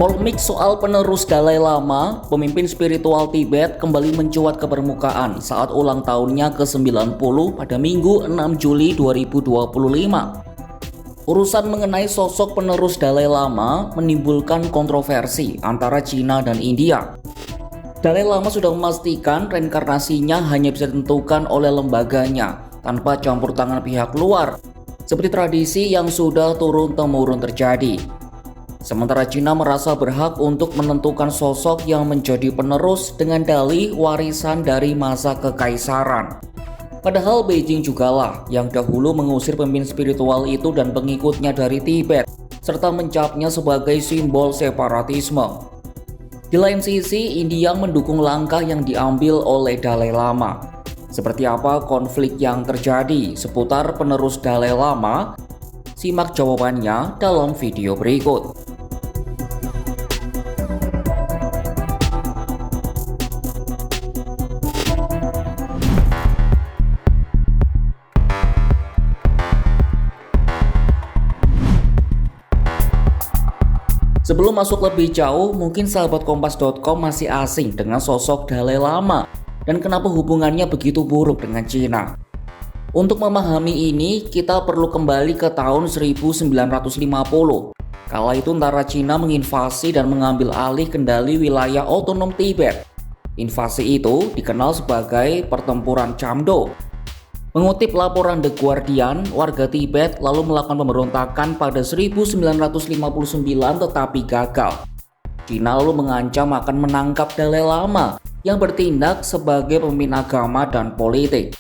Polemik soal penerus Dalai Lama, pemimpin spiritual Tibet, kembali mencuat ke permukaan saat ulang tahunnya ke-90 pada Minggu 6 Juli 2025. Urusan mengenai sosok penerus Dalai Lama menimbulkan kontroversi antara Cina dan India. Dalai Lama sudah memastikan reinkarnasinya hanya bisa ditentukan oleh lembaganya tanpa campur tangan pihak luar, seperti tradisi yang sudah turun-temurun terjadi. Sementara Cina merasa berhak untuk menentukan sosok yang menjadi penerus dengan dalih warisan dari masa kekaisaran. Padahal Beijing jugalah yang dahulu mengusir pemimpin spiritual itu dan pengikutnya dari Tibet, serta mencapnya sebagai simbol separatisme. Di lain sisi, India mendukung langkah yang diambil oleh Dalai Lama. Seperti apa konflik yang terjadi seputar penerus Dalai Lama? Simak jawabannya dalam video berikut. Sebelum masuk lebih jauh, mungkin sahabat Kompas.com masih asing dengan sosok Dalai Lama dan kenapa hubungannya begitu buruk dengan Cina. Untuk memahami ini, kita perlu kembali ke tahun 1950. Kala itu tentara Cina menginvasi dan mengambil alih kendali wilayah otonom Tibet. Invasi itu dikenal sebagai Pertempuran Chamdo. Mengutip laporan The Guardian, warga Tibet lalu melakukan pemberontakan pada 1959 tetapi gagal. Cina lalu mengancam akan menangkap Dalai Lama yang bertindak sebagai pemimpin agama dan politik.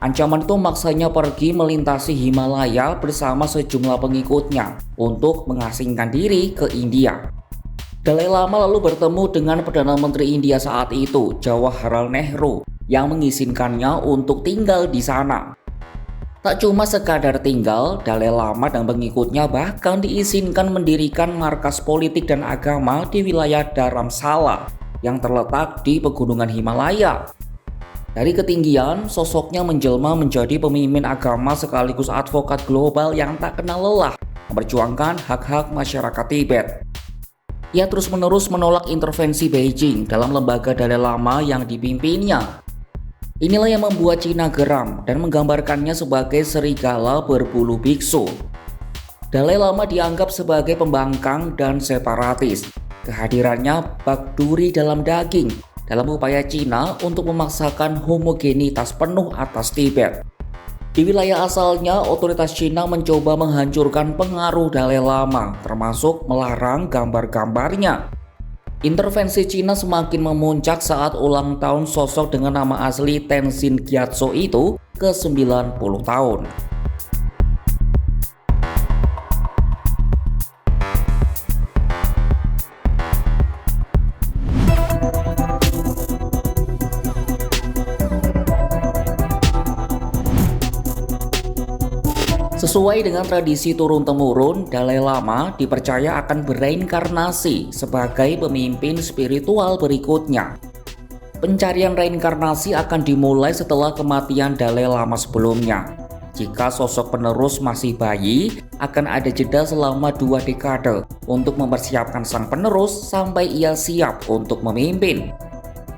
Ancaman itu maksanya pergi melintasi Himalaya bersama sejumlah pengikutnya untuk mengasingkan diri ke India. Dalai Lama lalu bertemu dengan Perdana Menteri India saat itu, Jawaharlal Nehru, yang mengizinkannya untuk tinggal di sana. Tak cuma sekadar tinggal, Dalai Lama dan pengikutnya bahkan diizinkan mendirikan markas politik dan agama di wilayah Dharamsala yang terletak di pegunungan Himalaya. Dari ketinggian, sosoknya menjelma menjadi pemimpin agama sekaligus advokat global yang tak kenal lelah memperjuangkan hak-hak masyarakat Tibet. Ia terus-menerus menolak intervensi Beijing dalam lembaga Dalai Lama yang dipimpinnya. Inilah yang membuat Cina geram dan menggambarkannya sebagai serigala berbulu biksu. Dalai Lama dianggap sebagai pembangkang dan separatis. Kehadirannya bak duri dalam daging dalam upaya Cina untuk memaksakan homogenitas penuh atas Tibet. Di wilayah asalnya, otoritas Cina mencoba menghancurkan pengaruh Dalai Lama, termasuk melarang gambar-gambarnya. Intervensi Cina semakin memuncak saat ulang tahun sosok dengan nama asli Tenzin Gyatso itu ke-90 tahun. Sesuai dengan tradisi turun-temurun, Dalai Lama dipercaya akan bereinkarnasi sebagai pemimpin spiritual berikutnya. Pencarian reinkarnasi akan dimulai setelah kematian Dalai Lama sebelumnya. Jika sosok penerus masih bayi, akan ada jeda selama 2 dekade untuk mempersiapkan sang penerus sampai ia siap untuk memimpin.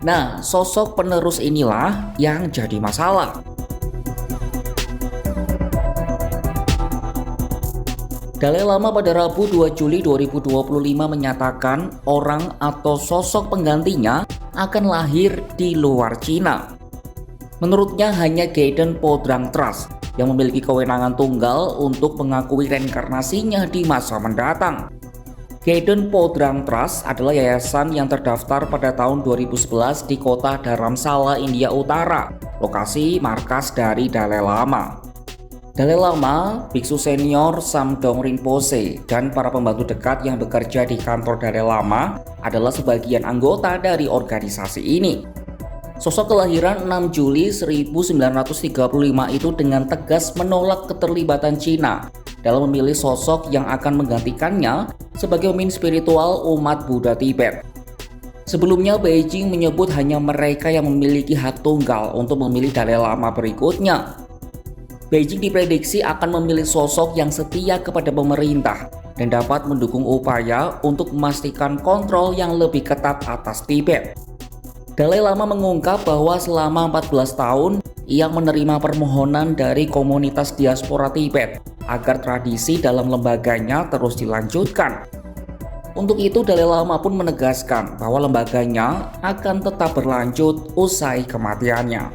Nah, sosok penerus inilah yang jadi masalah. Dalai Lama pada Rabu 2 Juli 2025 menyatakan orang atau sosok penggantinya akan lahir di luar Cina. Menurutnya hanya Gaiden Podrang Trust yang memiliki kewenangan tunggal untuk mengakui reinkarnasinya di masa mendatang. Gaiden Podrang Trust adalah yayasan yang terdaftar pada tahun 2011 di kota Dharamsala, India Utara, lokasi markas dari Dalai Lama. Dalai Lama, biksu senior Samdong Rinpoche, dan para pembantu dekat yang bekerja di kantor Dalai Lama adalah sebagian anggota dari organisasi ini. Sosok kelahiran 6 Juli 1935 itu dengan tegas menolak keterlibatan Cina dalam memilih sosok yang akan menggantikannya sebagai pemimpin spiritual umat Buddha Tibet. Sebelumnya, Beijing menyebut hanya mereka yang memiliki hak tunggal untuk memilih Dalai Lama berikutnya. Beijing diprediksi akan memilih sosok yang setia kepada pemerintah dan dapat mendukung upaya untuk memastikan kontrol yang lebih ketat atas Tibet. Dalai Lama mengungkap bahwa selama 14 tahun ia menerima permohonan dari komunitas diaspora Tibet agar tradisi dalam lembaganya terus dilanjutkan. Untuk itu Dalai Lama pun menegaskan bahwa lembaganya akan tetap berlanjut usai kematiannya.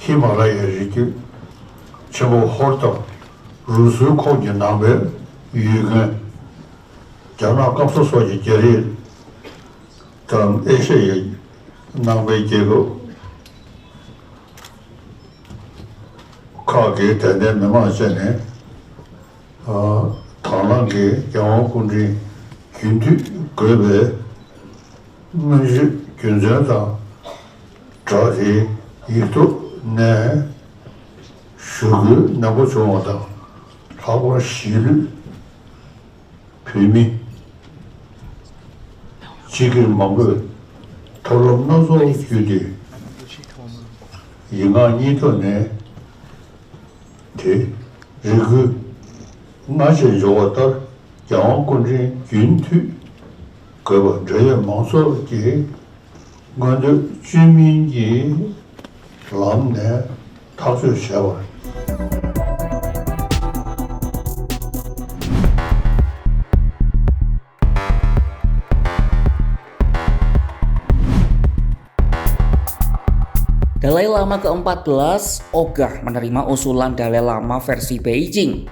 히말라야 리기 제보 홀더 루스 코지 나베 유근 자나 값소소지 제리 단 에셰 나베 제고 카게 되는 메마세네 타랑게 영어군지 균디 그베 문지 균자다 저지 이도 네 슈그 나고 좋아다 하고 시를 비미 지금 먹을 돌롬나서 규디 인간이도네 대 그 맛이 좋았다 영어군지 균투 그거 저의 망설기 먼저 주민이 람네 타수 샤워 Dalai Lama ke-14 ogah menerima usulan Dalai Lama versi Beijing.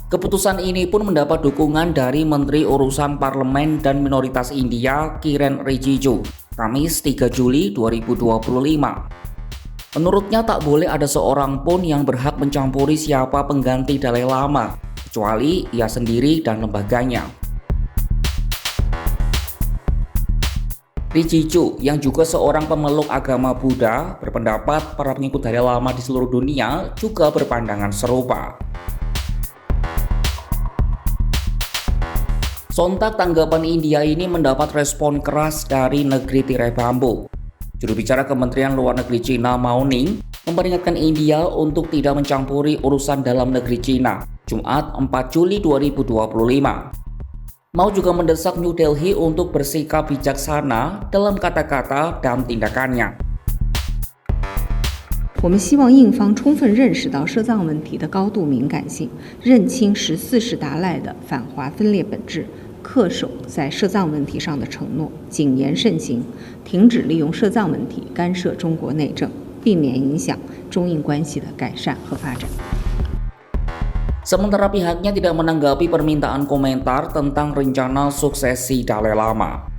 Keputusan ini pun mendapat dukungan dari Menteri Urusan Parlemen dan Minoritas India Kiren Rijiju, Kamis 3 Juli 2025. Menurutnya tak boleh ada seorang pun yang berhak mencampuri siapa pengganti Dalai Lama, kecuali ia sendiri dan lembaganya. Rijiju yang juga seorang pemeluk agama Buddha berpendapat para pengikut Dalai Lama di seluruh dunia juga berpandangan serupa. Sontak tanggapan India ini mendapat respon keras dari negeri tirai bambu. Juru bicara Kementerian Luar Negeri Cina Mao Ning memperingatkan India untuk tidak mencampuri urusan dalam negeri Cina, Jumat 4 Juli 2025. Mao juga mendesak New Delhi untuk bersikap bijaksana dalam kata-kata dan tindakannya. 我们希望印方充分认识到摄藏问题的高度敏感性，认清14世达赖的反华分裂本质，恪守在摄藏问题上的承诺，谨言慎行，停止利用摄藏问题干涉中国内政，避免影响中印关系的改善和发展。 Sementara pihaknya tidak menanggapi permintaan komentar tentang rencana suksesi Dalai Lama.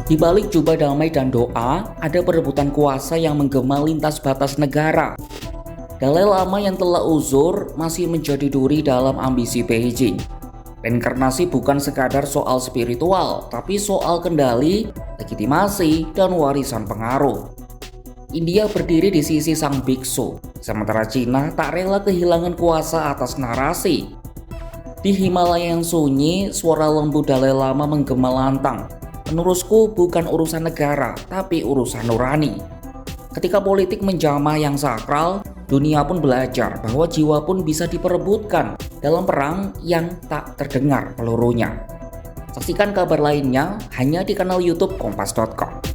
Di balik jubah damai dan doa, ada perebutan kuasa yang menggema lintas batas negara. Dalai Lama yang telah uzur masih menjadi duri dalam ambisi Beijing. Reinkarnasi bukan sekadar soal spiritual, tapi soal kendali, legitimasi, dan warisan pengaruh. India berdiri di sisi sang biksu, sementara Cina tak rela kehilangan kuasa atas narasi. Di Himalaya yang sunyi, suara lembu Dalai Lama menggema lantang. Menurutku bukan urusan negara, tapi urusan nurani. Ketika politik menjamah yang sakral, dunia pun belajar bahwa jiwa pun bisa diperebutkan dalam perang yang tak terdengar pelurunya. Saksikan kabar lainnya hanya di kanal YouTube Kompas.com.